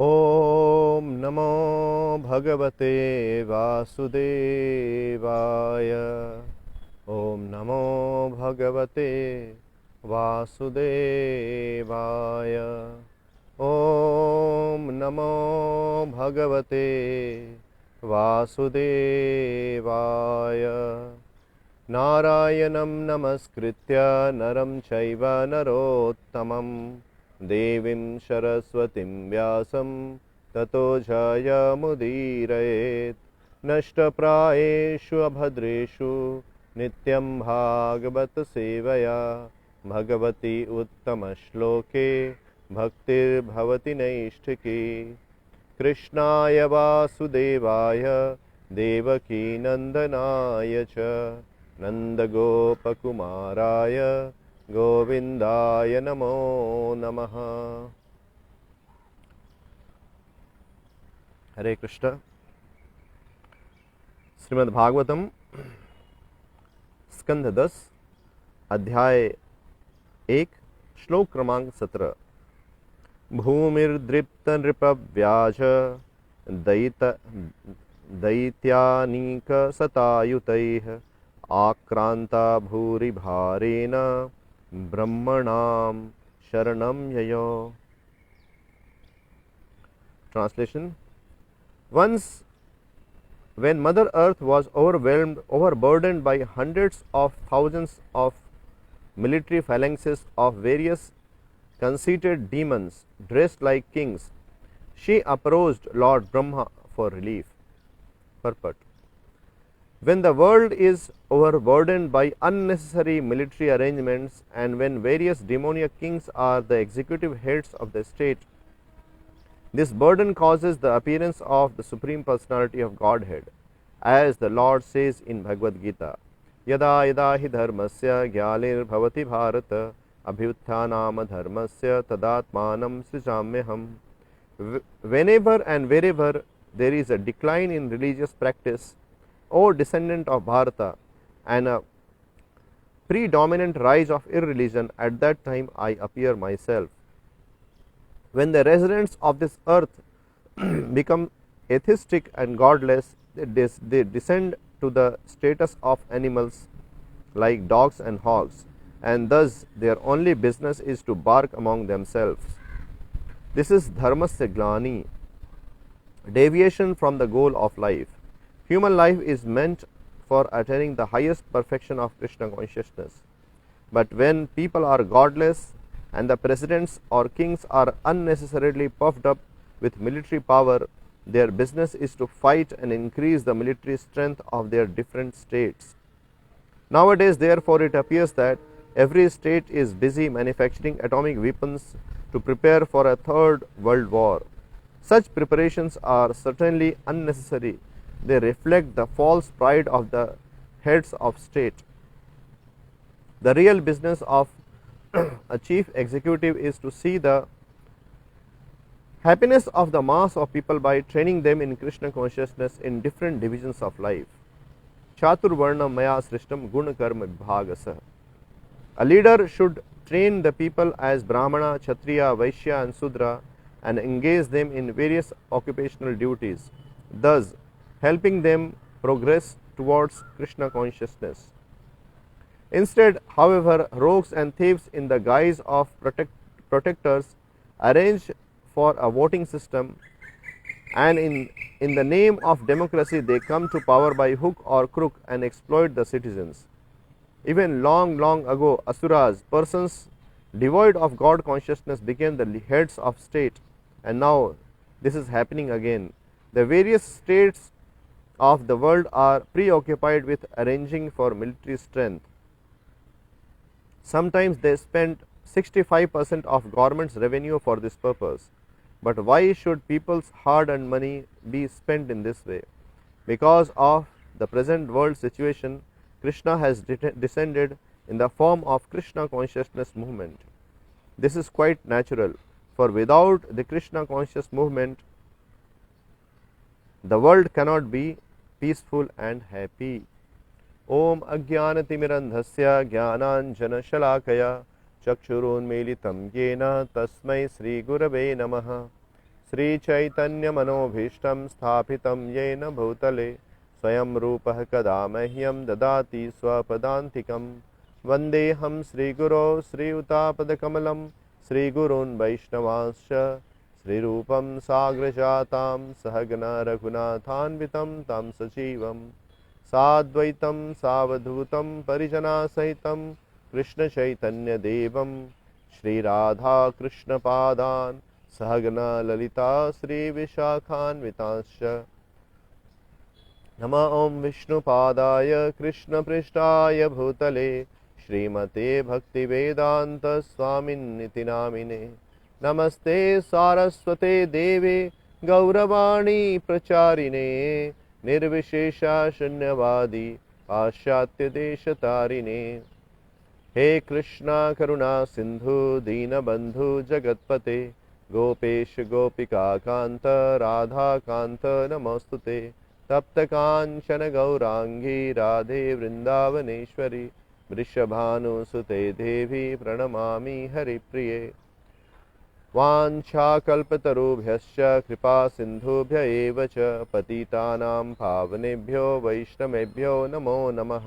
ॐ नमो भगवते वासुदेवाय। ॐ नमो भगवते वासुदेवाय। ॐ नमो भगवते वासुदेवाय। नारायणं नमस्कृत्य नरं चैव नरोत्तमं देवीं सरस्वतीं व्यासं ततो जयमुदीरयेत्। नष्टप्रायेषु अभद्रेषु नित्यं भागवत सेवया भगवती उत्तमश्लोके भक्तिर्भवति नैष्ठिकी। कृष्णाय वासुदेवाय देवकीनन्दनाय च नन्दगोपकुमाराय गोविन्दाय नमो नमः। हरे कृष्ण। श्रीमद् भागवतम स्कंध 10 अध्याय 1 श्लोक क्रमांक 17। भूमिर्दृप्त नृपव्याज दैत्यानीक सतायुतैः आक्रांता भूरिभारेण ब्रह्मणां शरणं ययो। Translation: Once, when Mother Earth was overburdened by hundreds of thousands of military phalanxes of various conceited demons dressed like kings, she approached Lord Brahma for relief. Purport: When the world is overburdened by unnecessary military arrangements and when various demoniac kings are the executive heads of the state, this burden causes the appearance of the Supreme Personality of Godhead, as the Lord says in Bhagavad Gita, Yada yada hi dharmasya gyalir bharata abhyuthanam dharmasya tadatmanam srijamyaham. Whenever and wherever there is a decline in religious practice, O descendant of Bharata, and a predominant rise of irreligion, at that time I appear myself. When the residents of this earth become atheistic and godless, they descend to the status of animals like dogs and hogs, and thus their only business is to bark among themselves. This is dharmasya glani, deviation from the goal of life. Human life is meant for attaining the highest perfection of Krishna consciousness. But when people are godless and the presidents or kings are unnecessarily puffed up with military power, their business is to fight and increase the military strength of their different states. Nowadays, therefore, it appears that every state is busy manufacturing atomic weapons to prepare for a third world war. Such preparations are certainly unnecessary. They reflect the false pride of the heads of state. The real business of a chief executive is to see the happiness of the mass of people by training them in Krishna consciousness in different divisions of life. Chaturvarna maya srishtam guna karma vibhagasah. A leader should train the people as Brahmana, Kshatriya, Vaishya and Sudra and engage them in various occupational duties, thus helping them progress towards Krishna consciousness. Instead, however, rogues and thieves in the guise of protectors arrange for a voting system, and in the name of democracy they come to power by hook or crook and exploit the citizens. Even long ago, asuras, persons devoid of God consciousness, became the heads of state, and now this is happening again. The various states of the world are preoccupied with arranging for military strength. Sometimes they spend 65% of government's revenue for this purpose. But why should people's hard-earned money be spent in this way? Because of the present world situation, Krishna has descended in the form of Krishna consciousness movement. This is quite natural, for without the Krishna conscious movement, the world cannot be peaceful and happy. Om Ajnanatimirandhasya Jnananjanashalakaya Chakshurunmilitam Yena Tasmai Sri Gurave Namaha. श्रीचैतन्यमनोभीष्टं स्थापितं येन भूतले स्वयं रूपः कदा मह्यं ददाति स्वपदान्तिकं। वन्देऽहं श्रीगुरो श्रीयुतापदकमलं श्रीगुरून् वैष्णवांश्च श्रीरूपं साग्रजातां सहगना रघुनाथान्वितं तं सजीवं साद्वैतं सावधूतं परिजनासहितं कृष्णचैतन्यदेवं श्रीराधाकृष्णपादान् सहगना ललिता श्रीविशाखान्वितांश्च। नमः ॐ विष्णुपादाय कृष्णपृष्ठाय भूतले श्रीमते भक्तिवेदान्तस्वामिन्निति नामिने। नमस्ते सारस्वते देवे गौरवाणी प्रचारिणे निर्विशेषा शून्यवादी पाश्चात्यदेशतारिणे। हे कृष्णा करुणा सिंधु दीनबंधु जगत्पते गोपेश गोपिका कांत राधा कांत नमोस्तुते। तप्त कांचन गौरांगी राधे वृंदावनेश्वरी वृषभानुसुते देवी प्रणमामि हरिप्रिये। वाञ्छाकल्पतरुभ्यश्च कृपा सिन्धुभ्य एव च पतितानां पावनेभ्यो वैष्णवेभ्यो नमो नमः।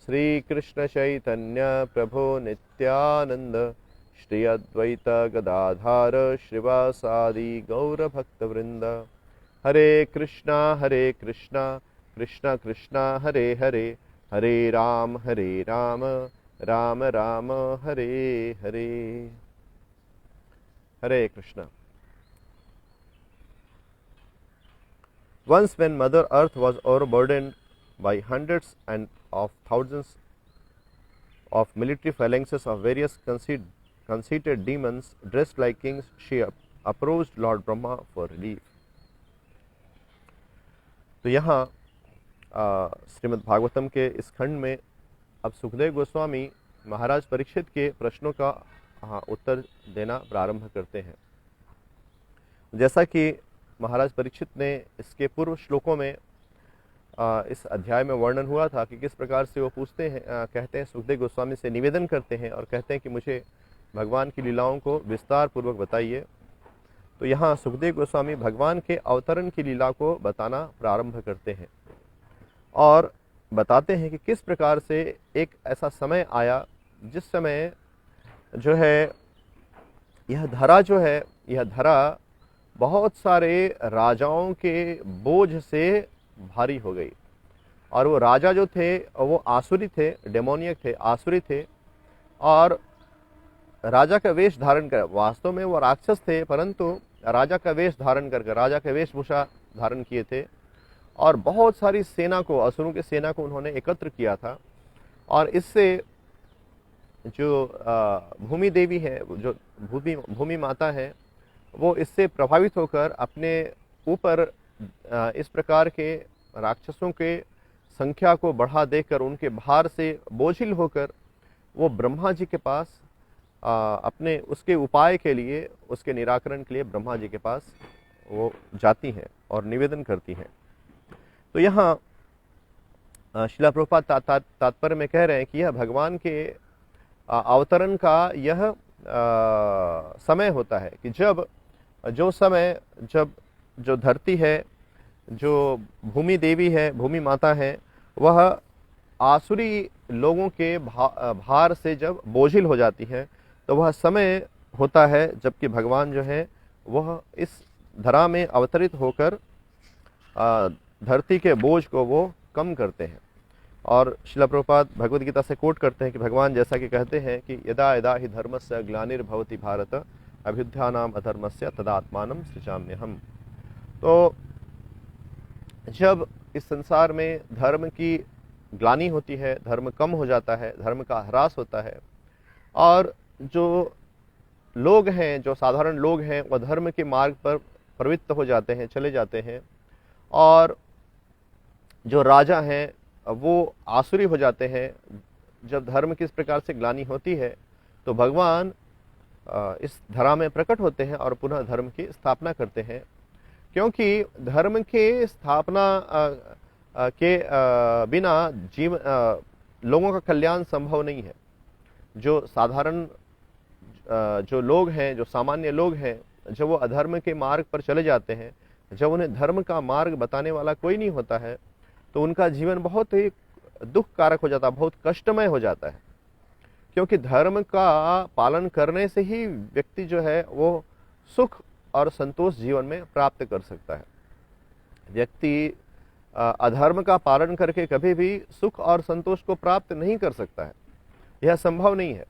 श्रीकृष्ण चैतन्य प्रभो नित्यानंद श्री अद्वैत गदाधार श्रीवासादि गौरभक्तवृंद। हरे Krishna Krishna Krishna Hare Hare Hare Ram Ram Ram Hare Hare. Hare Krishna. Once when Mother Earth was overburdened by hundreds and of thousands of military phalanxes of various conceited demons dressed like kings, she approached Lord Brahma for relief. तो यहाँ श्रीमद् भागवतम के इस खंड में अब सुखदेव गोस्वामी महाराज परीक्षित के प्रश्नों का उत्तर देना प्रारंभ करते हैं। जैसा कि महाराज परीक्षित ने इसके पूर्व श्लोकों में इस अध्याय में वर्णन हुआ था कि किस प्रकार से वो पूछते हैं, कहते हैं, सुखदेव गोस्वामी से निवेदन करते हैं और कहते हैं कि मुझे भगवान की लीलाओं को विस्तार पूर्वक बताइए। तो यहाँ सुखदेव गोस्वामी भगवान के अवतरण की लीला को बताना प्रारंभ करते हैं और बताते हैं कि किस प्रकार से एक ऐसा समय आया जिस समय जो है यह धरा बहुत सारे राजाओं के बोझ से भारी हो गई। और वो राजा जो थे वो आसुरी थे, डेमोनियक थे, आसुरी थे और राजा का वेश धारण कर, वास्तव में वो राक्षस थे परंतु राजा का वेश धारण करके, राजा का वेशभूषा धारण किए थे और बहुत सारी सेना को, असुरों की सेना को उन्होंने एकत्र किया था। और इससे जो भूमि देवी है, जो भूमि माता है, वो इससे प्रभावित होकर अपने ऊपर इस प्रकार के राक्षसों के संख्या को बढ़ा देकर उनके भार से बोझिल होकर वो ब्रह्मा जी के पास अपने उसके उपाय के लिए, उसके निराकरण के लिए ब्रह्मा जी के पास वो जाती हैं और निवेदन करती हैं। तो यहाँ श्रील प्रभुपाद तात्पर्य में कह रहे हैं कि यह भगवान के अवतरण का यह समय होता है कि जब जो धरती है, जो भूमि देवी है, भूमि माता है, वह आसुरी लोगों के भार से जब बोझिल हो जाती है तो वह समय होता है जबकि भगवान जो है वह इस धरा में अवतरित होकर धरती के बोझ को वो कम करते हैं। और श्रील प्रभुपाद भगवद गीता से कोट करते हैं कि भगवान जैसा कि कहते हैं कि यदा यदा हि धर्मस्य ग्लानिर्भवति भारत अभ्युत्थानाम अधर्मस्य तदात्मानं सृजाम्यहम्। तो जब इस संसार में धर्म की ग्लानि होती है, धर्म कम हो जाता है, धर्म का ह्रास होता है और जो लोग हैं, जो साधारण लोग हैं, वह धर्म के मार्ग पर प्रवृत्त हो जाते हैं, चले जाते हैं और जो राजा हैं वो आसुरी हो जाते हैं। जब धर्म किस प्रकार से ग्लानि होती है तो भगवान इस धरा में प्रकट होते हैं और पुनः धर्म की स्थापना करते हैं, क्योंकि धर्म के स्थापना के बिना लोगों का कल्याण संभव नहीं है। जो साधारण जो लोग हैं, जो सामान्य लोग हैं, जब वो अधर्म के मार्ग पर चले जाते हैं, जब उन्हें धर्म का मार्ग बताने वाला कोई नहीं होता है, तो उनका जीवन बहुत ही दुख कारक हो जाता है, बहुत कष्टमय हो जाता है। क्योंकि धर्म का पालन करने से ही व्यक्ति जो है वो सुख और संतोष जीवन में प्राप्त कर सकता है। व्यक्ति अधर्म का पालन करके कभी भी सुख और संतोष को प्राप्त नहीं कर सकता है, यह संभव नहीं है।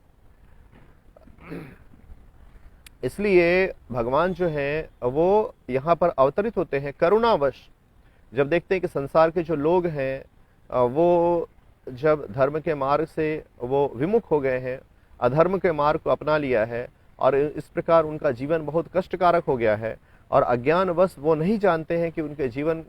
इसलिए भगवान जो है वो यहाँ पर अवतरित होते हैं करुणावश। जब देखते हैं कि संसार के जो लोग हैं वो जब धर्म के मार्ग से वो विमुख हो गए हैं, अधर्म के मार्ग को अपना लिया है, और इस प्रकार उनका जीवन बहुत कष्टकारक हो गया है, और अज्ञानवश वो नहीं जानते हैं कि उनके जीवन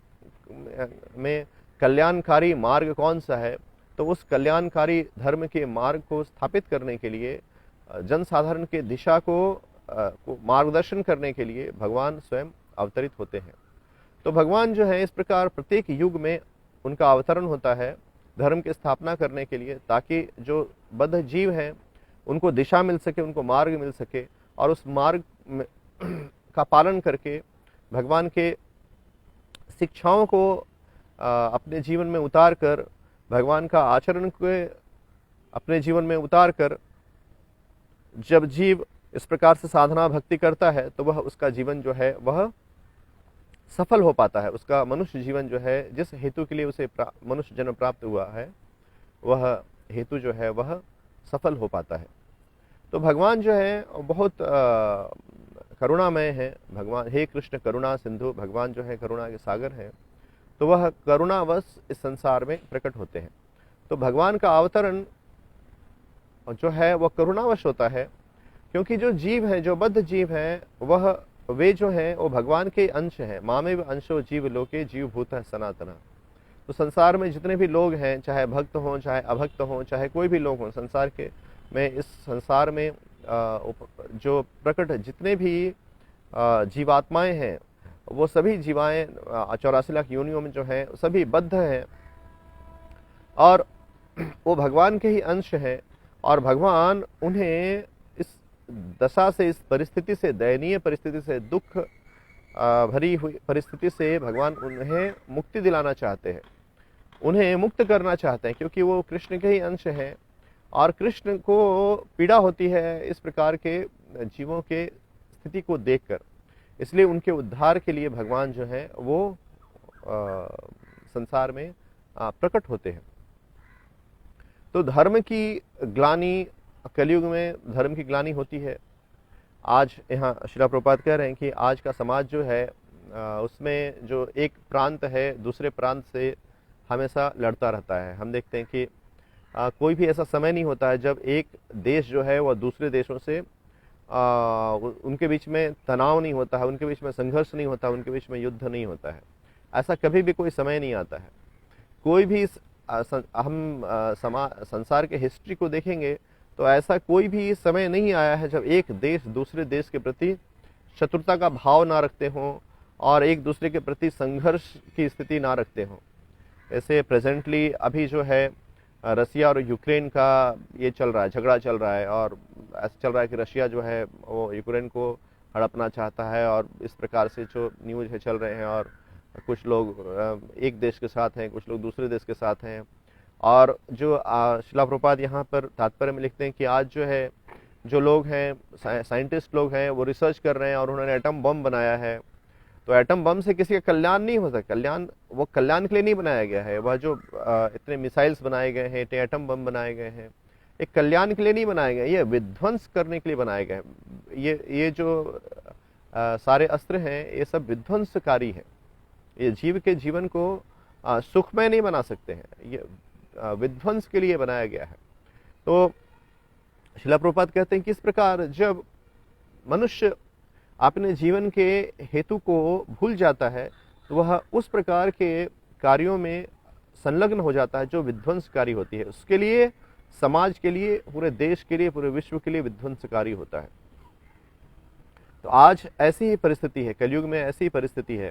में कल्याणकारी मार्ग कौन सा है, तो उस कल्याणकारी धर्म के मार्ग को स्थापित करने के लिए, जनसाधारण के दिशा को मार्गदर्शन करने के लिए भगवान स्वयं अवतरित होते हैं। तो भगवान जो है इस प्रकार प्रत्येक युग में उनका अवतरण होता है धर्म की स्थापना करने के लिए, ताकि जो बद्ध जीव हैं उनको दिशा मिल सके, उनको मार्ग मिल सके, और उस मार्ग का पालन करके भगवान के शिक्षाओं को अपने जीवन में उतार कर, भगवान का आचरण को अपने जीवन में उतार कर, जब जीव इस प्रकार से साधना भक्ति करता है तो वह उसका जीवन जो है वह सफल हो पाता है। उसका मनुष्य जीवन जो है, जिस हेतु के लिए उसे मनुष्य जन्म प्राप्त हुआ है, वह हेतु जो है वह सफल हो पाता है। तो भगवान जो है बहुत करुणामय है। भगवान हे कृष्ण करुणा सिंधु, भगवान जो है करुणा के सागर हैं, तो वह करुणावश इस संसार में प्रकट होते हैं। तो भगवान का अवतरण जो है वह करुणावश होता है, क्योंकि जो जीव है, जो बद्ध जीव है, वे जो हैं वो भगवान के अंश हैं। मामेव अंशो जीव लोके जीव भूत है सनातना। तो संसार में जितने भी लोग हैं, चाहे भक्त हों चाहे अभक्त हों, चाहे कोई भी लोग हों संसार के में, इस संसार में जो प्रकट जितने भी जीवात्माएं हैं, वो सभी जीवाएं 84 लाख योनियों में जो है सभी बद्ध हैं, और वो भगवान के ही अंश हैं। और भगवान उन्हें इस दशा से, इस परिस्थिति से, दयनीय परिस्थिति से, दुख भरी हुई परिस्थिति से भगवान उन्हें मुक्ति दिलाना चाहते हैं, उन्हें मुक्त करना चाहते हैं, क्योंकि वो कृष्ण के ही अंश हैं, और कृष्ण को पीड़ा होती है इस प्रकार के जीवों के स्थिति को देखकर। इसलिए उनके उद्धार के लिए भगवान जो है वो संसार में प्रकट होते हैं। तो धर्म की ग्लानि, कलयुग में धर्म की ग्लानि होती है। आज यहाँ श्रील प्रभुपाद कह रहे हैं कि आज का समाज जो है उसमें जो एक प्रांत है दूसरे प्रांत से हमेशा लड़ता रहता है। हम देखते हैं कि कोई भी ऐसा समय नहीं होता है जब एक देश जो है वह दूसरे देशों से उनके बीच में तनाव नहीं होता है, उनके बीच में संघर्ष नहीं होता, उनके बीच में युद्ध नहीं होता है। ऐसा कभी भी कोई समय नहीं आता है। कोई भी हम संसार के हिस्ट्री को देखेंगे तो ऐसा कोई भी समय नहीं आया है जब एक देश दूसरे देश के प्रति शत्रुता का भाव ना रखते हों और एक दूसरे के प्रति संघर्ष की स्थिति ना रखते हों। ऐसे प्रेजेंटली अभी जो है रसिया और यूक्रेन का ये चल रहा है, झगड़ा चल रहा है, और ऐसा चल रहा है कि रशिया जो है वो यूक्रेन को हड़पना चाहता है, और इस प्रकार से जो न्यूज़ है चल रहे हैं, और कुछ लोग एक देश के साथ हैं, कुछ लोग दूसरे देश के साथ हैं। और जो श्रील प्रभुपाद यहाँ पर तात्पर्य में लिखते हैं कि आज जो है जो लोग हैं, साइंटिस्ट लोग हैं, वो रिसर्च कर रहे हैं और उन्होंने एटम बम बनाया है। तो एटम बम से किसी का कल्याण नहीं हो सकता, वो कल्याण के लिए नहीं बनाया गया है। वह जो इतने मिसाइल्स बनाए गए हैं, इतने एटम बम बनाए गए हैं, एक कल्याण के लिए नहीं बनाए गए, ये विध्वंस करने के लिए बनाए गए हैं। ये जो सारे अस्त्र हैं ये सब विध्वंसकारी हैं। ये जीव के जीवन को सुखमय नहीं बना सकते हैं, ये विध्वंस के लिए बनाया गया है। तो श्रील प्रभुपाद कहते हैं कि इस प्रकार जब मनुष्य अपने जीवन के हेतु को भूल जाता है तो वह उस प्रकार के कार्यों में संलग्न हो जाता है जो विध्वंसकारी होती है। उसके लिए, समाज के लिए, पूरे देश के लिए, पूरे विश्व के लिए विध्वंसकारी होता है। तो आज ऐसी ही परिस्थिति है, कलयुग में ऐसी ही परिस्थिति है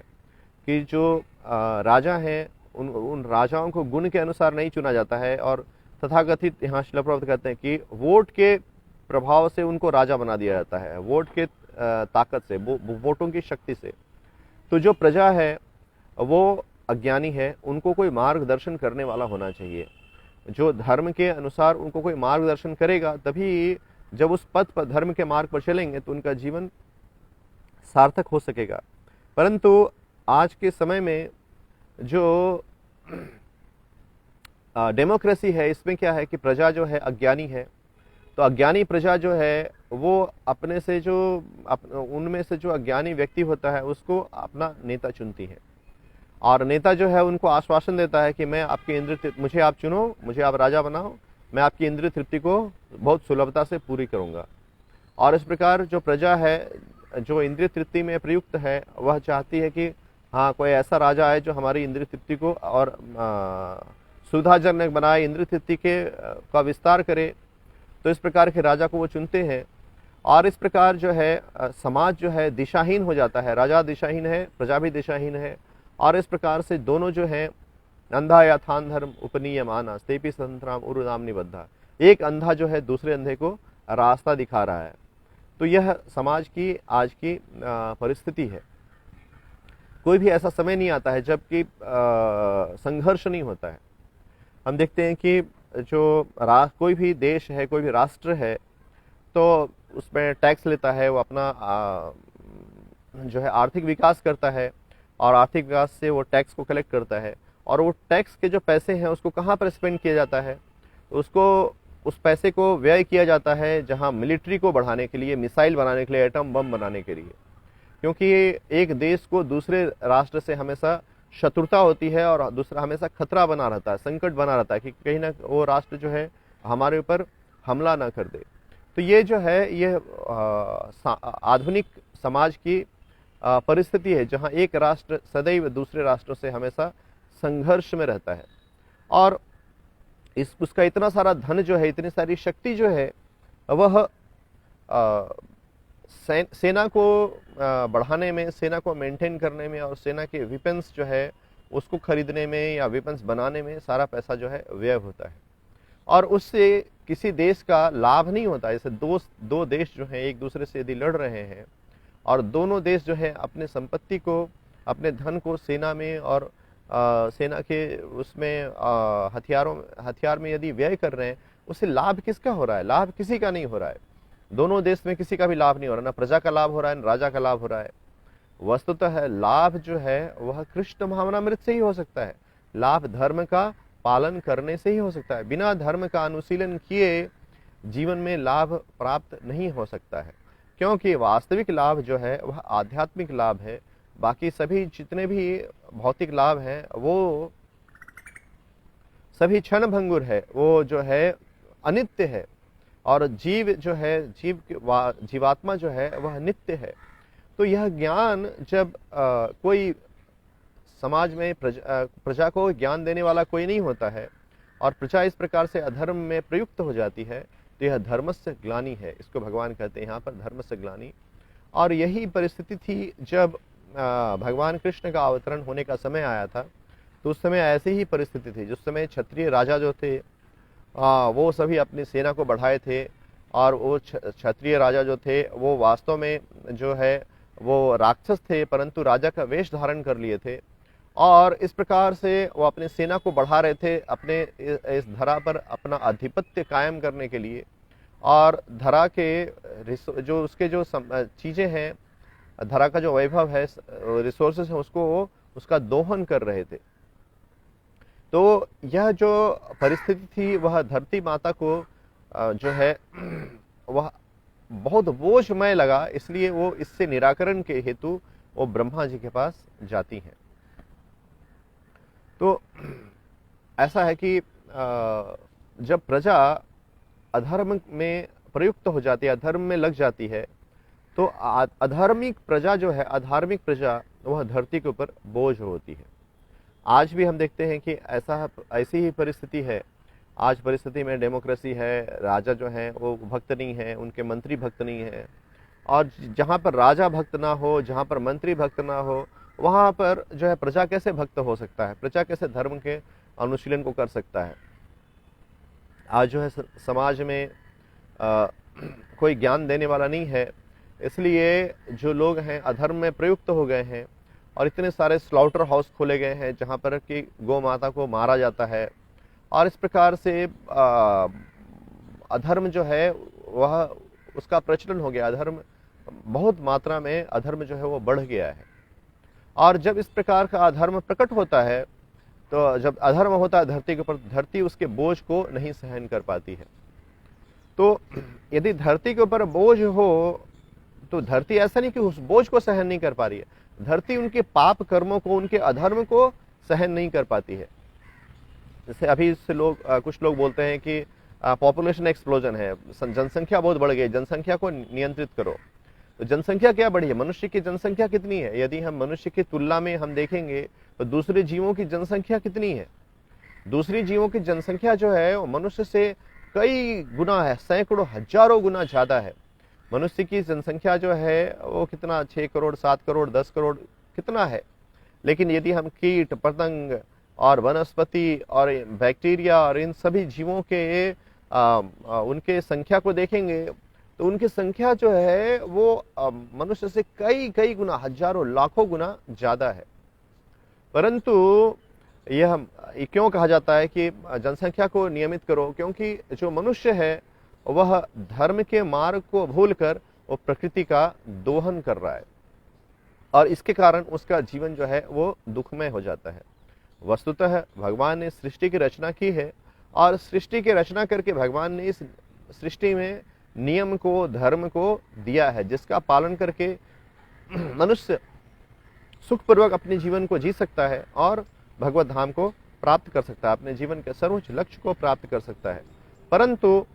कि जो राजा हैं उन राजाओं को गुण के अनुसार नहीं चुना जाता है, और तथाकथित यहाँ श्रील प्रभुपाद कहते हैं कि वोट के प्रभाव से उनको राजा बना दिया जाता है। वोट के ताकत से, वोटों की शक्ति से। तो जो प्रजा है वो अज्ञानी है, उनको कोई मार्गदर्शन करने वाला होना चाहिए, जो धर्म के अनुसार उनको कोई मार्गदर्शन करेगा, तभी जब उस पथ पर, धर्म के मार्ग पर चलेंगे तो उनका जीवन सार्थक हो सकेगा। परंतु आज के समय में जो डेमोक्रेसी है, इसमें क्या है कि प्रजा जो है अज्ञानी है। तो अज्ञानी प्रजा जो है वो अपने से जो उनमें से जो अज्ञानी व्यक्ति होता है उसको अपना नेता चुनती है, और नेता जो है उनको आश्वासन देता है कि मैं आपकी इंद्रिय, मुझे आप चुनो, मुझे आप राजा बनाओ, मैं आपकी इंद्रिय तृप्ति को बहुत सुलभता से पूरी करूंगा। और इस प्रकार जो प्रजा है, जो इंद्रिय तृप्ति में प्रयुक्त है, वह चाहती है कि हाँ, कोई ऐसा राजा आए जो हमारी इंद्रिय तृप्ति को और सुविधाजनक बनाए, इंद्रिय तृप्ति के का विस्तार करे। तो इस प्रकार के राजा को वो चुनते हैं, और इस प्रकार जो है समाज जो है दिशाहीन हो जाता है। राजा दिशाहीन है, प्रजा भी दिशाहीन है, और इस प्रकार से दोनों जो है, अंधा यथान धर्म उपनीयमाना स्तेपि संतराम उरुनाम निबद्धा, एक अंधा जो है दूसरे अंधे को रास्ता दिखा रहा है। तो यह समाज की आज की परिस्थिति है। कोई भी ऐसा समय नहीं आता है जबकि संघर्ष नहीं होता है। हम देखते हैं कि जो कोई भी देश है, कोई भी राष्ट्र है, तो उसमें टैक्स लेता है, वो अपना जो है आर्थिक विकास करता है, और आर्थिक विकास से वो टैक्स को कलेक्ट करता है, और वो टैक्स के जो पैसे हैं उसको कहाँ पर स्पेंड किया जाता है? उसको, उस पैसे को व्यय किया जाता है जहाँ मिलिट्री को बढ़ाने के लिए, मिसाइल बनाने के लिए, एटम बम बनाने के लिए। क्योंकि एक देश को दूसरे राष्ट्र से हमेशा शत्रुता होती है, और दूसरा हमेशा खतरा बना रहता है, संकट बना रहता है कि कहीं ना वो राष्ट्र जो है हमारे ऊपर हमला ना कर दे। तो ये जो है, ये आधुनिक समाज की परिस्थिति है, जहाँ एक राष्ट्र सदैव दूसरे राष्ट्रों से हमेशा संघर्ष में रहता है, और उसका इतना सारा धन जो है, इतनी सारी शक्ति जो है, वह सेना को बढ़ाने में, सेना को मेंटेन करने में, और सेना के वेपन्स जो है उसको खरीदने में या वेपन्स बनाने में सारा पैसा जो है व्यय होता है, और उससे किसी देश का लाभ नहीं होता। जैसे दो देश जो हैं एक दूसरे से यदि लड़ रहे हैं, और दोनों देश जो है अपने संपत्ति को, अपने धन को सेना में और सेना के उसमें हथियार में यदि व्यय कर रहे हैं, उससे लाभ किसका हो रहा है? लाभ किसी का नहीं हो रहा है। दोनों देश में किसी का भी लाभ नहीं हो रहा, ना प्रजा का लाभ हो रहा है, ना राजा का लाभ हो रहा है। वस्तुतः लाभ जो है वह कृष्ण भावनामृत से ही हो सकता है। लाभ धर्म का पालन करने से ही हो सकता है। बिना धर्म का अनुशीलन किए जीवन में लाभ प्राप्त नहीं हो सकता है, क्योंकि वास्तविक लाभ जो है वह आध्यात्मिक लाभ है। बाकी सभी जितने भी भौतिक लाभ हैं वो सभी क्षण भंगुर है, वो जो है अनित्य है, और जीव जो है, जीवात्मा जो है वह नित्य है। तो यह ज्ञान जब कोई समाज में प्रजा को ज्ञान देने वाला कोई नहीं होता है, और प्रजा इस प्रकार से अधर्म में प्रयुक्त हो जाती है, तो यह धर्मस्य ग्लानि है। इसको भगवान कहते हैं यहाँ पर धर्मस्य ग्लानि। और यही परिस्थिति थी जब भगवान कृष्ण का अवतरण होने का समय आया था। तो उस समय ऐसी ही परिस्थिति थी। जिस समय क्षत्रिय राजा जो थे वो सभी अपनी सेना को बढ़ाए थे, और वो क्षत्रिय राजा जो थे वो वास्तव में जो है वो राक्षस थे, परंतु राजा का वेश धारण कर लिए थे, और इस प्रकार से वो अपनी सेना को बढ़ा रहे थे अपने इस धरा पर अपना आधिपत्य कायम करने के लिए। और धरा के जो उसके जो चीज़ें हैं, धरा का जो वैभव है, रिसोर्सेस है, उसको उसका दोहन कर रहे थे। तो यह जो परिस्थिति थी वह धरती माता को जो है वह बहुत बोझमय लगा, इसलिए वो इससे निराकरण के हेतु वो ब्रह्मा जी के पास जाती हैं। तो ऐसा है कि जब प्रजा अधर्म में प्रयुक्त हो जाती है, अधर्म में लग जाती है, तो अधार्मिक प्रजा जो है, अधार्मिक प्रजा वह धरती के ऊपर बोझ होती है। आज भी हम देखते हैं कि ऐसी ही परिस्थिति है। आज परिस्थिति में डेमोक्रेसी है, राजा जो हैं वो भक्त नहीं है, उनके मंत्री भक्त नहीं है, और जहाँ पर राजा भक्त ना हो, जहाँ पर मंत्री भक्त ना हो, वहाँ पर जो है प्रजा कैसे भक्त हो सकता है? प्रजा कैसे धर्म के अनुशीलन को कर सकता है? आज जो है समाज में कोई ज्ञान देने वाला नहीं है, इसलिए जो लोग हैं अधर्म में प्रयुक्त हो गए हैं और इतने सारे स्लॉटर हाउस खोले गए हैं जहाँ पर कि गौ माता को मारा जाता है, और इस प्रकार से अधर्म जो है वह उसका प्रचलन हो गया। अधर्म बहुत मात्रा में अधर्म जो है वो बढ़ गया है। और जब इस प्रकार का अधर्म प्रकट होता है, तो जब अधर्म होता है धरती के ऊपर, धरती उसके बोझ को नहीं सहन कर पाती है। तो यदि धरती के ऊपर बोझ हो तो धरती ऐसा नहीं कि उस बोझ को सहन नहीं कर पा रही है, धरती उनके पाप कर्मों को, उनके अधर्म को सहन नहीं कर पाती है। जैसे अभी से कुछ लोग बोलते हैं कि पॉपुलेशन एक्सप्लोजन है, जनसंख्या बहुत बढ़ गई, जनसंख्या को नियंत्रित करो। तो जनसंख्या क्या बढ़ी है? मनुष्य की जनसंख्या कितनी है? यदि हम मनुष्य की तुलना में हम देखेंगे तो दूसरे जीवों की जनसंख्या कितनी है? दूसरी जीवों की जनसंख्या जो है वो मनुष्य से कई गुना है, सैकड़ों हजारों गुना ज्यादा है। मनुष्य की जनसंख्या जो है वो कितना, 6 करोड़, 7 करोड़, 10 करोड़ कितना है। लेकिन यदि हम कीट पतंग और वनस्पति और बैक्टीरिया और इन सभी जीवों के उनके संख्या को देखेंगे तो उनकी संख्या जो है वो मनुष्य से कई कई गुना, हजारों लाखों गुना ज्यादा है। परंतु यह क्यों कहा जाता है कि जनसंख्या को नियमित करो? क्योंकि जो मनुष्य है वह धर्म के मार्ग को भूलकर वो प्रकृति का दोहन कर रहा है, और इसके कारण उसका जीवन जो है वो दुखमय हो जाता है। वस्तुतः भगवान ने सृष्टि की रचना की है, और सृष्टि की रचना करके भगवान ने इस सृष्टि में नियम को, धर्म को दिया है, जिसका पालन करके मनुष्य सुखपूर्वक अपने जीवन को जी सकता है और भगवत धाम को प्राप्त कर सकता है, अपने जीवन के सर्वोच्च लक्ष्य को प्राप्त कर सकता है। परंतु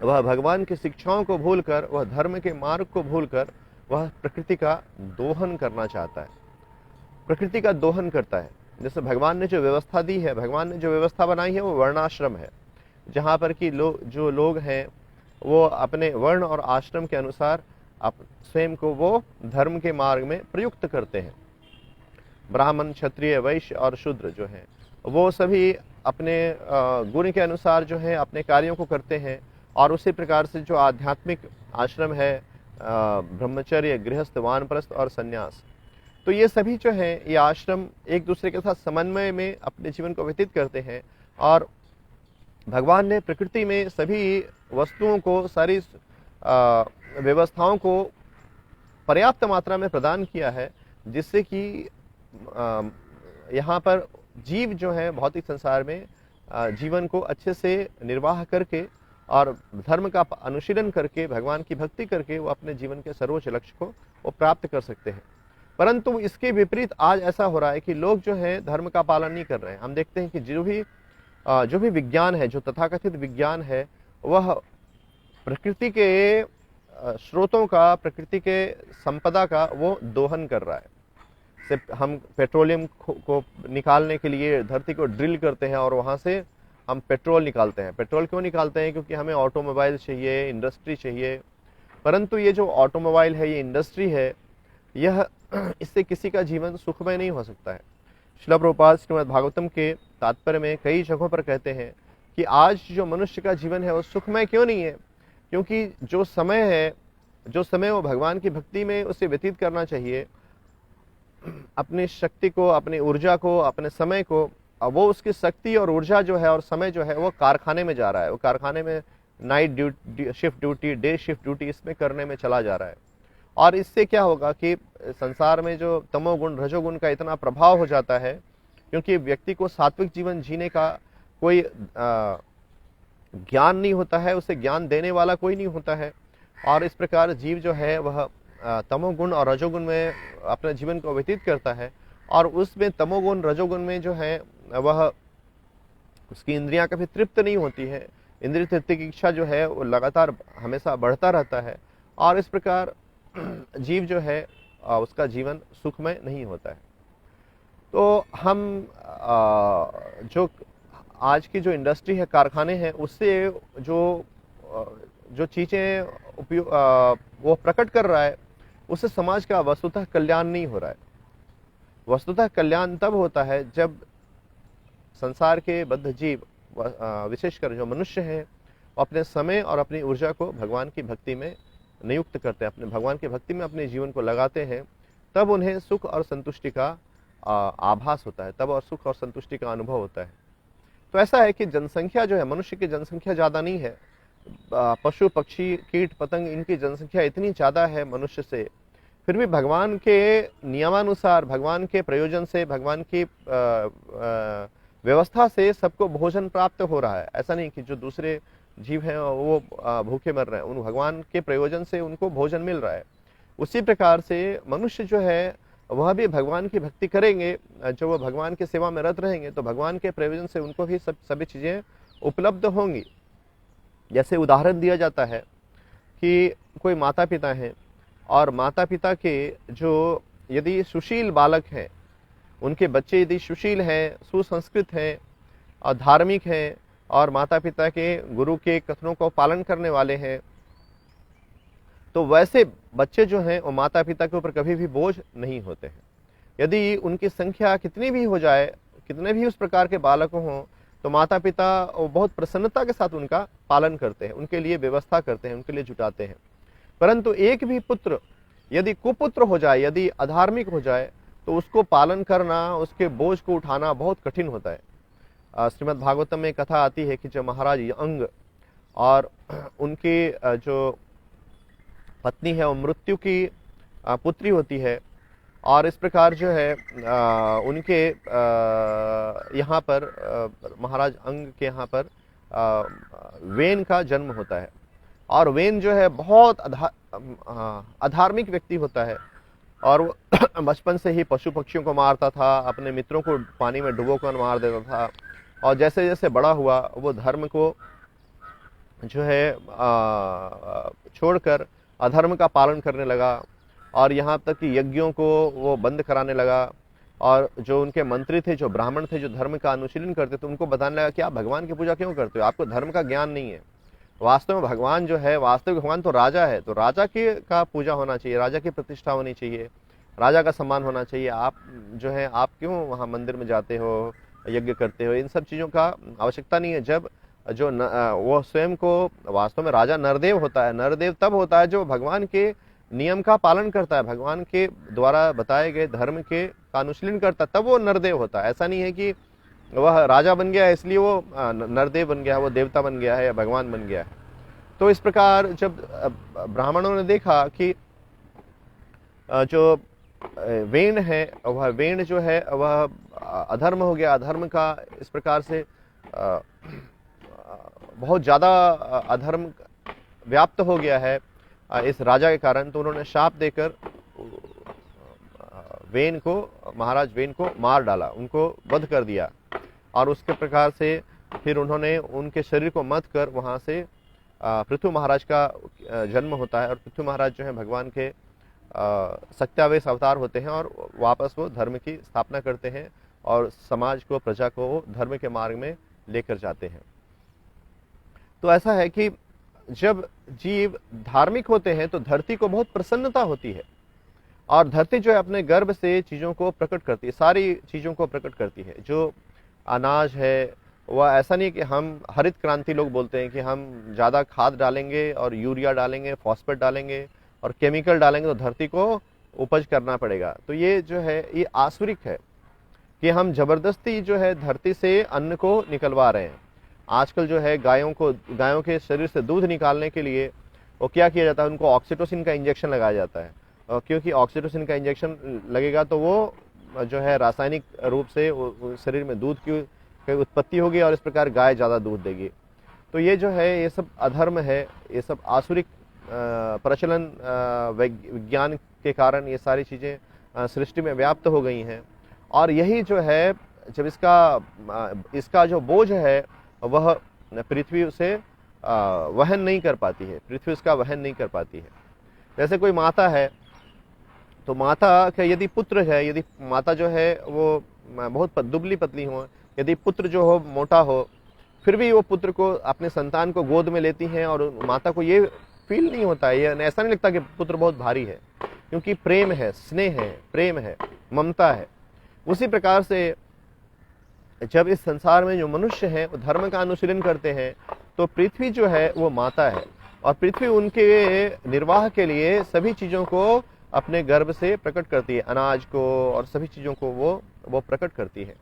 वह भगवान की शिक्षाओं को भूलकर, वह धर्म के मार्ग को भूलकर वह प्रकृति का दोहन करना चाहता है, प्रकृति का दोहन करता है। जैसे भगवान ने जो व्यवस्था दी है, भगवान ने जो व्यवस्था बनाई है वो वर्णाश्रम है, जहाँ पर कि जो लोग हैं वो अपने वर्ण और आश्रम के अनुसार स्वयं को वो धर्म के मार्ग में प्रयुक्त करते हैं। ब्राह्मण, क्षत्रिय, वैश्य और शूद्र जो हैं वो सभी अपने गुण के अनुसार जो है अपने कार्यों को करते हैं, और उसी प्रकार से जो आध्यात्मिक आश्रम है, ब्रह्मचर्य, गृहस्थ, वानप्रस्थ और संन्यास, तो ये सभी जो हैं ये आश्रम एक दूसरे के साथ समन्वय में अपने जीवन को व्यतीत करते हैं। और भगवान ने प्रकृति में सभी वस्तुओं को, सारी व्यवस्थाओं को पर्याप्त मात्रा में प्रदान किया है, जिससे कि यहाँ पर जीव जो है भौतिक संसार में जीवन को अच्छे से निर्वाह करके और धर्म का अनुशीलन करके, भगवान की भक्ति करके वो अपने जीवन के सर्वोच्च लक्ष्य को वो प्राप्त कर सकते हैं। परंतु इसके विपरीत आज ऐसा हो रहा है कि लोग जो हैं धर्म का पालन नहीं कर रहे हैं। हम देखते हैं कि जो भी विज्ञान है, जो तथाकथित विज्ञान है, वह प्रकृति के स्रोतों का, प्रकृति के संपदा का वो दोहन कर रहा है। सिर्फ हम पेट्रोलियम को निकालने के लिए धरती को ड्रिल करते हैं और वहाँ से हम पेट्रोल निकालते हैं। पेट्रोल क्यों निकालते हैं? क्योंकि हमें ऑटोमोबाइल चाहिए, इंडस्ट्री चाहिए। परंतु ये जो ऑटोमोबाइल है, ये इंडस्ट्री है, यह इससे किसी का जीवन सुखमय नहीं हो सकता है। श्रील प्रभुपाद श्रीमद् भागवतम के तात्पर्य में कई जगहों पर कहते हैं कि आज जो मनुष्य का जीवन है वो सुखमय क्यों नहीं है? क्योंकि जो समय है, जो समय वो भगवान की भक्ति में उसे व्यतीत करना चाहिए, अपनी शक्ति को, अपनी ऊर्जा को, अपने समय को, वो उसकी शक्ति और ऊर्जा जो है और समय जो है वो कारखाने में जा रहा है। वो कारखाने में night duty, shift duty, day shift duty इसमें करने में चला जा रहा है। और इससे क्या होगा कि संसार में जो तमोगुण, रजोगुण का इतना प्रभाव हो जाता है, क्योंकि व्यक्ति को सात्विक जीवन जीने का कोई ज्ञान नहीं होता है, उसे ज्ञान देने वाला कोई नहीं होता है। और इस प्रकार जीव जो है वह तमोगुण और रजोगुण में अपने जीवन को व्यतीत करता है, और उसमें तमोगुण, रजोगुण में जो है वह उसकी इंद्रियां कभी तृप्त नहीं होती है। इंद्रिय तृप्ति की इच्छा जो है वो लगातार हमेशा बढ़ता रहता है, और इस प्रकार जीव जो है उसका जीवन सुखमय नहीं होता है। तो हम जो आज की जो इंडस्ट्री है, कारखाने हैं, उससे जो चीज़ें वो प्रकट कर रहा है, उससे समाज का वस्तुतः कल्याण नहीं हो रहा है। वस्तुतः कल्याण तब होता है जब संसार के बद्ध जीव, विशेषकर जो मनुष्य हैं, अपने समय और अपनी ऊर्जा को भगवान की भक्ति में नियुक्त करते हैं, अपने भगवान की भक्ति में अपने जीवन को लगाते हैं, तब उन्हें सुख और संतुष्टि का आभास होता है, तब और सुख और संतुष्टि का अनुभव होता है। तो ऐसा है कि जनसंख्या जो है, मनुष्य की जनसंख्या ज़्यादा नहीं है, पशु पक्षी कीट पतंग इनकी जनसंख्या इतनी ज़्यादा है मनुष्य से, फिर भी भगवान के नियमानुसार, भगवान के प्रयोजन से, भगवान की व्यवस्था से सबको भोजन प्राप्त हो रहा है। ऐसा नहीं कि जो दूसरे जीव हैं वो भूखे मर रहे हैं, उन भगवान के प्रयोजन से उनको भोजन मिल रहा है। उसी प्रकार से मनुष्य जो है वह भी भगवान की भक्ति करेंगे, जो वह भगवान की सेवा में रत रहेंगे तो भगवान के प्रयोजन से उनको भी सभी चीज़ें उपलब्ध होंगी। जैसे उदाहरण दिया जाता है कि कोई माता पिता हैं और माता पिता के जो यदि सुशील बालक हैं, उनके बच्चे यदि सुशील हैं, सुसंस्कृत हैं और धार्मिक हैं और माता पिता के गुरु के कथनों को पालन करने वाले हैं, तो वैसे बच्चे जो हैं वो माता पिता के ऊपर कभी भी बोझ नहीं होते हैं। यदि उनकी संख्या कितनी भी हो जाए, कितने भी उस प्रकार के बालक हों, तो माता पिता बहुत प्रसन्नता के साथ उनका पालन करते हैं, उनके लिए व्यवस्था करते हैं, उनके लिए जुटाते हैं। परंतु एक भी पुत्र यदि कुपुत्र हो जाए, यदि अधार्मिक हो जाए, तो उसको पालन करना, उसके बोझ को उठाना बहुत कठिन होता है। श्रीमद् भागवतम में कथा आती है कि जब महाराज अंग और उनकी जो पत्नी है वो मृत्यु की पुत्री होती है, और इस प्रकार जो है उनके यहाँ पर महाराज अंग के यहाँ पर वेन का जन्म होता है। और वेन जो है बहुत अधार्मिक व्यक्ति होता है, और वो बचपन से ही पशु पक्षियों को मारता था, अपने मित्रों को पानी में डुबो कर मार देता था, और जैसे जैसे बड़ा हुआ वो धर्म को जो है छोड़कर अधर्म का पालन करने लगा, और यहाँ तक कि यज्ञों को वो बंद कराने लगा। और जो उनके मंत्री थे, जो ब्राह्मण थे, जो धर्म का अनुशीलन करते थे, उनको बताने लगा कि आप भगवान की पूजा क्यों करते हो, आपको धर्म का ज्ञान नहीं है। वास्तव में भगवान जो है, वास्तविक भगवान तो राजा है, तो राजा की का पूजा होना चाहिए, राजा की प्रतिष्ठा होनी चाहिए, राजा का सम्मान होना चाहिए। आप जो है आप क्यों वहाँ मंदिर में जाते हो, यज्ञ करते हो, इन सब चीज़ों का आवश्यकता नहीं है। जब जो वो स्वयं को, वास्तव में राजा नरदेव होता है, नरदेव तब होता है जो भगवान के नियम का पालन करता है, भगवान के द्वारा बताए गए धर्म के अनुशीलन करता है, तब वो नरदेव होता है। ऐसा नहीं है कि वह राजा बन गया है इसलिए वो नरदेव बन गया है, वो देवता बन गया है या भगवान बन गया है। तो इस प्रकार जब ब्राह्मणों ने देखा कि जो वेण है, वह वेण जो है वह अधर्म हो गया, अधर्म का इस प्रकार से बहुत ज़्यादा अधर्म व्याप्त हो गया है इस राजा के कारण, तो उन्होंने शाप देकर वेन को, महाराज वेन को मार डाला, उनको वध कर दिया। और उसके प्रकार से फिर उन्होंने उनके शरीर को मत कर वहाँ से पृथु महाराज का जन्म होता है, और पृथु महाराज जो है भगवान के सत्यावेश अवतार होते हैं, और वापस वो धर्म की स्थापना करते हैं और समाज को, प्रजा को धर्म के मार्ग में लेकर जाते हैं। तो ऐसा है कि जब जीव धार्मिक होते हैं तो धरती को बहुत प्रसन्नता होती है, और धरती जो है अपने गर्भ से चीज़ों को प्रकट करती है, सारी चीज़ों को प्रकट करती है। जो अनाज है वह ऐसा नहीं कि हम हरित क्रांति लोग बोलते हैं कि हम ज़्यादा खाद डालेंगे और यूरिया डालेंगे, फॉस्फेट डालेंगे और केमिकल डालेंगे तो धरती को उपज करना पड़ेगा। तो ये जो है ये आसुरिक है कि हम जबरदस्ती जो है धरती से अन्न को निकलवा रहे हैं। आजकल जो है गायों के शरीर से दूध निकालने के लिए वो क्या किया जाता है, उनको ऑक्सीटोसिन का इंजेक्शन लगाया जाता है, क्योंकि ऑक्सीटोसिन का इंजेक्शन लगेगा तो वो जो है रासायनिक रूप से शरीर में दूध की उत्पत्ति होगी और इस प्रकार गाय ज़्यादा दूध देगी। तो ये जो है ये सब अधर्म है, ये सब आसुरिक प्रचलन विज्ञान के कारण ये सारी चीज़ें सृष्टि में व्याप्त हो गई हैं। और यही जो है जब इसका जो बोझ है वह पृथ्वी उसे वहन नहीं कर पाती है, पृथ्वी उसका वहन नहीं कर पाती है। जैसे कोई माता है, तो माता का यदि पुत्र है, यदि माता जो है वो बहुत दुबली पतली हो, यदि पुत्र जो हो मोटा हो, फिर भी वो पुत्र को, अपने संतान को गोद में लेती हैं और माता को ये फील नहीं होता है, ये ऐसा नहीं लगता कि पुत्र बहुत भारी है, क्योंकि प्रेम है, स्नेह है, प्रेम है, ममता है। उसी प्रकार से जब इस संसार में जो मनुष्य हैं वो धर्म का अनुशीलन करते हैं, तो पृथ्वी जो है वो माता है, और पृथ्वी उनके निर्वाह के लिए सभी चीजों को अपने गर्भ से प्रकट करती है, अनाज को और सभी चीजों को वो प्रकट करती है।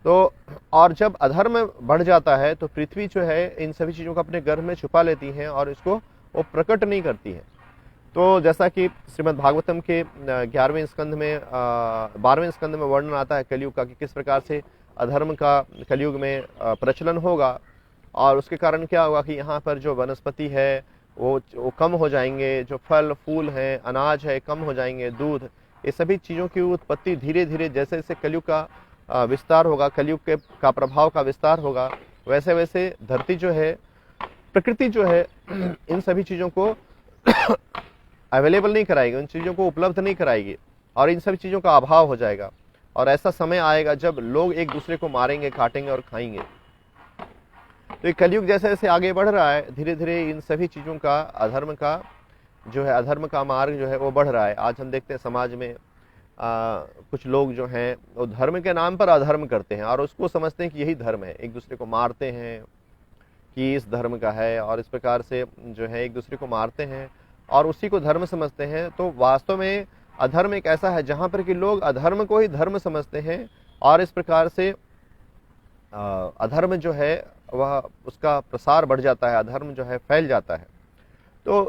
तो और जब अधर्म बढ़ जाता है तो पृथ्वी जो है इन सभी चीजों को अपने गर्भ में छुपा लेती है और इसको वो प्रकट नहीं करती है। तो जैसा कि श्रीमद् भागवतम के 11वें स्कंध में 12वें स्कंध में वर्णन आता है कलयुग का, कि किस प्रकार से अधर्म का कलयुग में प्रचलन होगा और उसके कारण क्या होगा कि यहाँ पर जो वनस्पति है वो कम हो जाएंगे, जो फल फूल हैं, अनाज है कम हो जाएंगे, दूध, ये सभी चीज़ों की उत्पत्ति धीरे धीरे जैसे जैसे कलयुग का विस्तार होगा, कलयुग का प्रभाव का विस्तार होगा, वैसे वैसे धरती जो है, प्रकृति जो है इन सभी चीज़ों को अवेलेबल नहीं कराएगी, उन चीज़ों को उपलब्ध नहीं कराएगी और इन सभी चीज़ों का अभाव हो जाएगा। और ऐसा समय आएगा जब लोग एक दूसरे को मारेंगे, काटेंगे और खाएंगे। तो ये कलयुग जैसे जैसे आगे बढ़ रहा है, धीरे धीरे इन सभी चीज़ों का अधर्म का मार्ग जो है वो बढ़ रहा है। आज हम देखते हैं समाज में कुछ लोग जो हैं वो धर्म के नाम पर अधर्म करते हैं और उसको समझते हैं कि यही धर्म है, एक दूसरे को मारते हैं कि इस धर्म का है और इस प्रकार से जो है एक दूसरे को मारते हैं और उसी को धर्म समझते हैं। तो वास्तव में अधर्म एक ऐसा है जहाँ पर कि लोग अधर्म को ही धर्म समझते हैं और इस प्रकार से अधर्म जो है वह उसका प्रसार बढ़ जाता है, अधर्म जो है फैल जाता है। तो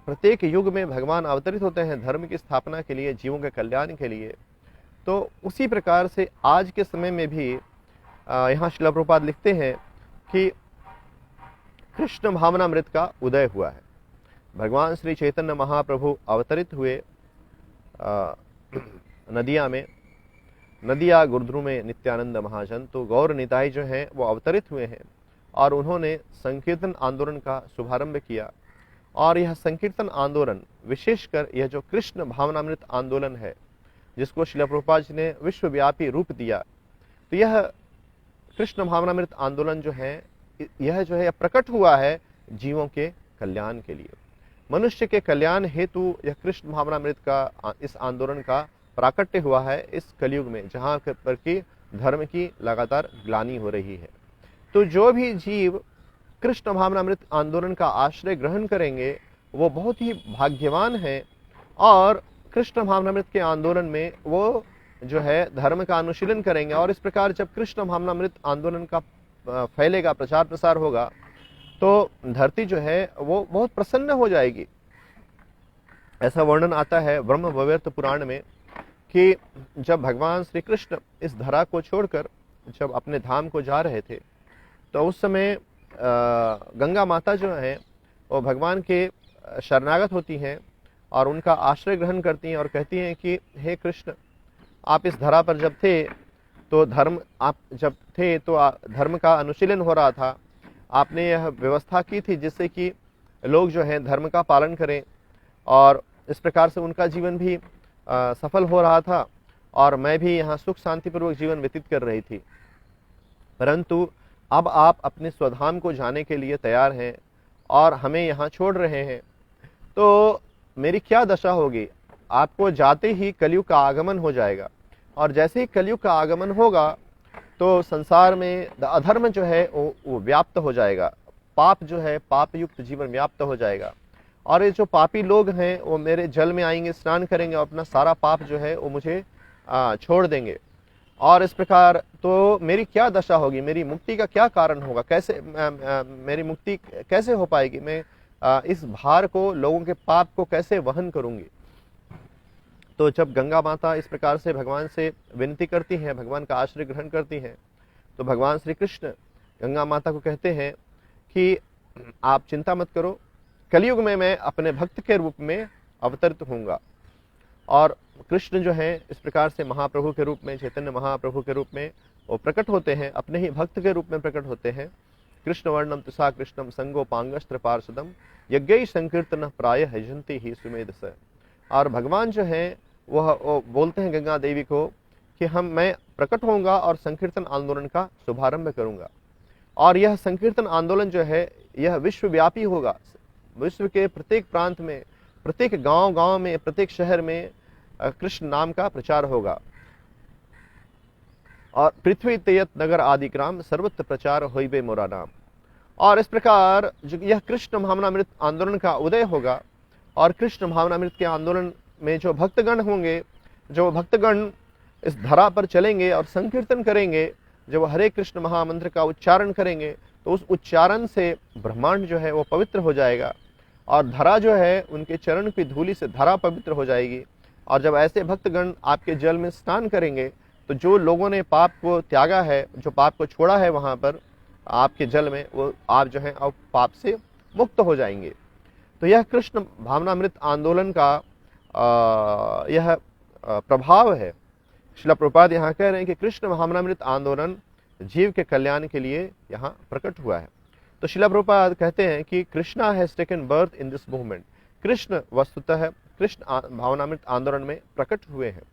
प्रत्येक युग में भगवान अवतरित होते हैं धर्म की स्थापना के लिए, जीवों के कल्याण के लिए। तो उसी प्रकार से आज के समय में भी यहाँ श्रील प्रभुपाद लिखते हैं कि कृष्ण भावनामृत का उदय हुआ है। भगवान श्री चैतन्य महाप्रभु अवतरित हुए नदिया में, नदिया गुरुद्रु में नित्यानंद महाजन। तो गौर निताई जो हैं वो अवतरित हुए हैं और उन्होंने संकीर्तन आंदोलन का शुभारंभ किया। और यह संकीर्तन आंदोलन, विशेषकर यह जो कृष्ण भावनामृत आंदोलन है जिसको श्रील प्रभुपाद जी ने विश्वव्यापी रूप दिया, तो यह कृष्ण भावनामृत आंदोलन जो है यह जो है प्रकट हुआ है जीवों के कल्याण के लिए, मनुष्य के कल्याण हेतु यह कृष्ण भावनामृत का इस आंदोलन का प्राकट्य हुआ है इस कलयुग में, जहाँ पर कि धर्म की लगातार ग्लानि हो रही है। तो जो भी जीव कृष्ण भावनामृत आंदोलन का आश्रय ग्रहण करेंगे वो बहुत ही भाग्यवान है और कृष्ण भावनामृत के आंदोलन में वो जो है धर्म का अनुशीलन करेंगे। और इस प्रकार जब कृष्ण भावनामृत आंदोलन का फैलेगा, प्रचार प्रसार होगा, तो धरती जो है वो बहुत प्रसन्न हो जाएगी। ऐसा वर्णन आता है ब्रह्म वैवर्त पुराण में कि जब भगवान श्री कृष्ण इस धरा को छोड़कर जब अपने धाम को जा रहे थे तो उस समय गंगा माता जो है वो भगवान के शरणागत होती हैं और उनका आश्रय ग्रहण करती हैं और कहती हैं कि हे कृष्ण, आप इस धरा पर जब थे तो धर्म का अनुशीलन हो रहा था, आपने यह व्यवस्था की थी जिससे कि लोग जो हैं धर्म का पालन करें और इस प्रकार से उनका जीवन भी सफल हो रहा था और मैं भी यहाँ सुख शांतिपूर्वक जीवन व्यतीत कर रही थी। परंतु अब आप अपने स्वधाम को जाने के लिए तैयार हैं और हमें यहाँ छोड़ रहे हैं, तो मेरी क्या दशा होगी। आपको जाते ही कलयुग का आगमन हो जाएगा और जैसे ही कलयुग का आगमन होगा तो संसार में अधर्म जो है वो व्याप्त हो जाएगा, पाप जो है पाप युक्त जीवन व्याप्त हो जाएगा और ये जो पापी लोग हैं वो मेरे जल में आएंगे, स्नान करेंगे और अपना सारा पाप जो है वो मुझे छोड़ देंगे। और इस प्रकार तो मेरी क्या दशा होगी, मेरी मुक्ति का क्या कारण होगा, कैसे मेरी मुक्ति कैसे हो पाएगी, मैं इस भार को, लोगों के पाप को कैसे वहन करूंगी। तो जब गंगा माता इस प्रकार से भगवान से विनती करती हैं, भगवान का आश्रय ग्रहण करती हैं, तो भगवान श्री कृष्ण गंगा माता को कहते हैं कि आप चिंता मत करो, कलयुग में मैं अपने भक्त के रूप में अवतरित होऊंगा। और कृष्ण जो है इस प्रकार से महाप्रभु के रूप में, चैतन्य महाप्रभु के रूप में वो प्रकट होते हैं, अपने ही भक्त के रूप में प्रकट होते हैं। कृष्ण वर्णम तुषा कृष्णम संगोपांगस्त्र पार्षदम यज्ञ संकीर्तन प्राय हजंती ही सुमेध से। और भगवान जो है वह बोलते हैं गंगा देवी को कि मैं प्रकट होऊंगा और संकीर्तन आंदोलन का शुभारंभ करूंगा। और यह संकीर्तन आंदोलन जो है यह विश्वव्यापी होगा, विश्व के प्रत्येक प्रांत में, प्रत्येक गांव में, प्रत्येक शहर में कृष्ण नाम का प्रचार होगा। और पृथ्वी तेयत नगर आदि ग्राम सर्वत्र प्रचार होइबे मोरा नाम। और इस प्रकार जो यह कृष्ण भावनामृत आंदोलन का उदय होगा, और कृष्ण भावनामृत के आंदोलन में जो भक्तगण होंगे, जो भक्तगण इस धरा पर चलेंगे और संकीर्तन करेंगे, जब हरे कृष्ण महामंत्र का उच्चारण करेंगे, तो उस उच्चारण से ब्रह्मांड जो है वो पवित्र हो जाएगा, और धरा जो है उनके चरण की धूलि से धरा पवित्र हो जाएगी। और जब ऐसे भक्तगण आपके जल में स्नान करेंगे, तो जो लोगों ने पाप को त्यागा है, जो पाप को छोड़ा है वहां पर आपके जल में, वो आप जो है अब पाप से मुक्त हो जाएंगे। तो यह कृष्ण भावनामृत आंदोलन का यह प्रभाव है। श्रील प्रभुपाद यहाँ कह रहे हैं कि कृष्ण भावनामृत आंदोलन जीव के कल्याण के लिए यहाँ प्रकट हुआ है। तो श्रील प्रभुपाद कहते हैं कि Krishna has taken birth in this movement, Krishna वस्तुतः कृष्ण भावनामृत आंदोलन में प्रकट हुए हैं।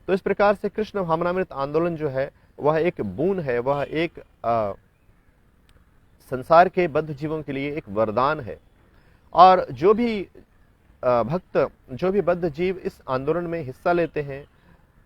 तो इस प्रकार से कृष्ण भावनामृत आंदोलन जो है वह एक बून है, वह एक संसार के बद्ध जीवों के लिए एक वरदान है। और जो भी भक्त, जो भी बद्ध जीव इस आंदोलन में हिस्सा लेते हैं,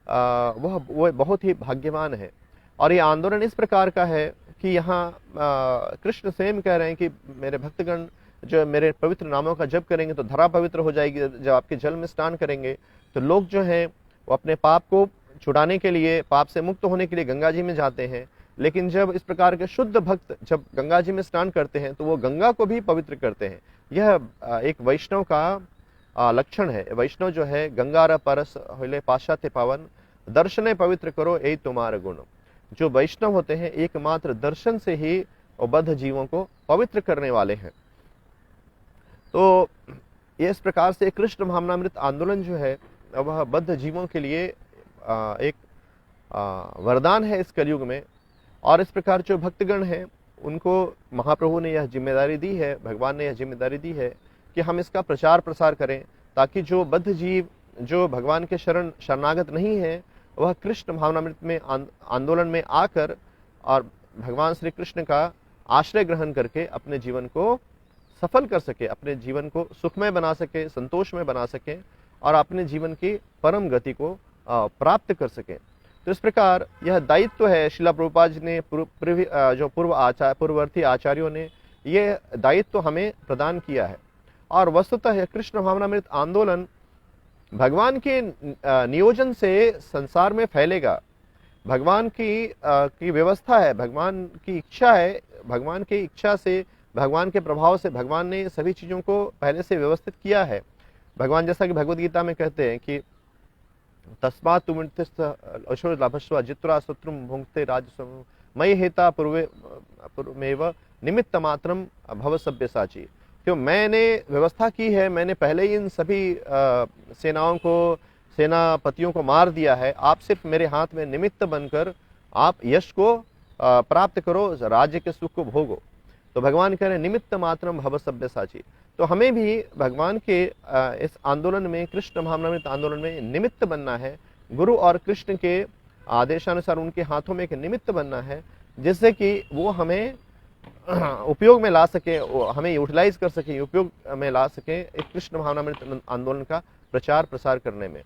वह बहुत ही भाग्यवान है। और ये आंदोलन इस प्रकार का है कि यहाँ कृष्ण स्वयं कह रहे हैं कि मेरे भक्तगण जो मेरे पवित्र नामों का जप करेंगे तो धरा पवित्र हो जाएगी। जब आपके जल में स्नान करेंगे तो लोग जो हैं वो अपने पाप को छुड़ाने के लिए, पाप से मुक्त होने के लिए गंगा जी में जाते हैं। लेकिन जब इस प्रकार के शुद्ध भक्त जब गंगा जी में स्नान करते हैं तो वो गंगा को भी पवित्र करते हैं। यह एक वैष्णव का लक्षण है। वैष्णव जो है गंगा परस होले पाश्चात्य पावन, दर्शने पवित्र करो यही तुम्हारा गुण। जो वैष्णव होते हैं एकमात्र दर्शन से ही वो बद्ध जीवों को पवित्र करने वाले हैं। तो इस प्रकार से कृष्ण भावनामृत आंदोलन जो है वह बद्ध जीवों के लिए एक वरदान है इस कलयुग में। और इस प्रकार जो भक्तगण हैं उनको महाप्रभु ने यह जिम्मेदारी दी है, भगवान ने यह जिम्मेदारी दी है कि हम इसका प्रचार प्रसार करें, ताकि जो बद्ध जीव जो भगवान के शरणागत नहीं है वह कृष्ण भावनामृत में आंदोलन में आकर और भगवान श्री कृष्ण का आश्रय ग्रहण करके अपने जीवन को सफल कर सके, अपने जीवन को सुखमय बना सके, संतोषमय बना सके और अपने जीवन की परम गति को प्राप्त कर सके। तो इस प्रकार यह दायित्व है। श्रील प्रभुपाद जी ने जो पूर्ववर्ती आचार्यों ने ये दायित्व हमें प्रदान किया है। और वस्तुतः यह कृष्ण भावनामृत आंदोलन भगवान के नियोजन से संसार में फैलेगा। भगवान की व्यवस्था है, भगवान की इच्छा है, भगवान की इच्छा से, भगवान के प्रभाव से भगवान ने सभी चीजों को पहले से व्यवस्थित किया है। भगवान जैसा कि भगवद गीता में कहते हैं कि तस्मात् तुम लाभस्व जित्वा शत्रुम भुंक्ते राजस्व मयि हेता पूर्वमेव निमित्त मात्रम भव सब्यसाची। क्यों मैंने व्यवस्था की है, मैंने पहले ही इन सभी सेनाओं को, सेनापतियों को मार दिया है। आप सिर्फ मेरे हाथ में निमित्त बनकर आप यश को प्राप्त करो, राज्य के सुख को भोगो। तो भगवान कह रहे हैं निमित्त मात्रम भव सब्यसाची। तो हमें भी भगवान के इस आंदोलन में, कृष्ण भावनामृत आंदोलन में निमित्त बनना है। गुरु और कृष्ण के आदेशानुसार उनके हाथों में एक निमित्त बनना है, जिससे कि वो हमें उपयोग में ला सके, हमें यूटिलाइज कर सके, उपयोग में ला सके एक कृष्ण भावनामृत आंदोलन का प्रचार प्रसार करने में।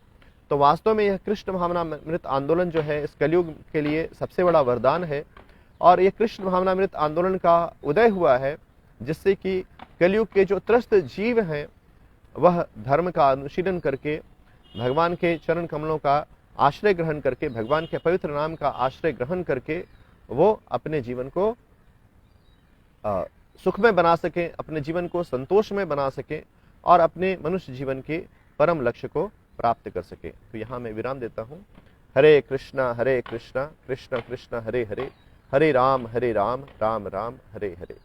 तो वास्तव में यह कृष्ण भावनामृत आंदोलन जो है इस कलयुग के लिए सबसे बड़ा वरदान है। और ये कृष्ण भावनामृत आंदोलन का उदय हुआ है, जिससे कि कलयुग के जो त्रस्त जीव हैं वह धर्म का अनुशीलन करके, भगवान के चरण कमलों का आश्रय ग्रहण करके, भगवान के पवित्र नाम का आश्रय ग्रहण करके वो अपने जीवन को सुखमय बना सके, अपने जीवन को संतोषमय बना सके और अपने मनुष्य जीवन के परम लक्ष्य को प्राप्त कर सके। तो यहाँ मैं विराम देता हूँ। हरे कृष्णा कृष्ण कृष्ण हरे हरे, हरे राम राम राम हरे हरे।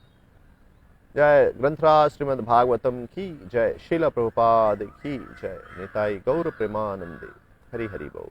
जय ग्रंथराज श्रीमद् भागवतम की जय। श्रील प्रभुपाद की जय। निताई गौर प्रेमानंदे। हरि हरि बोल।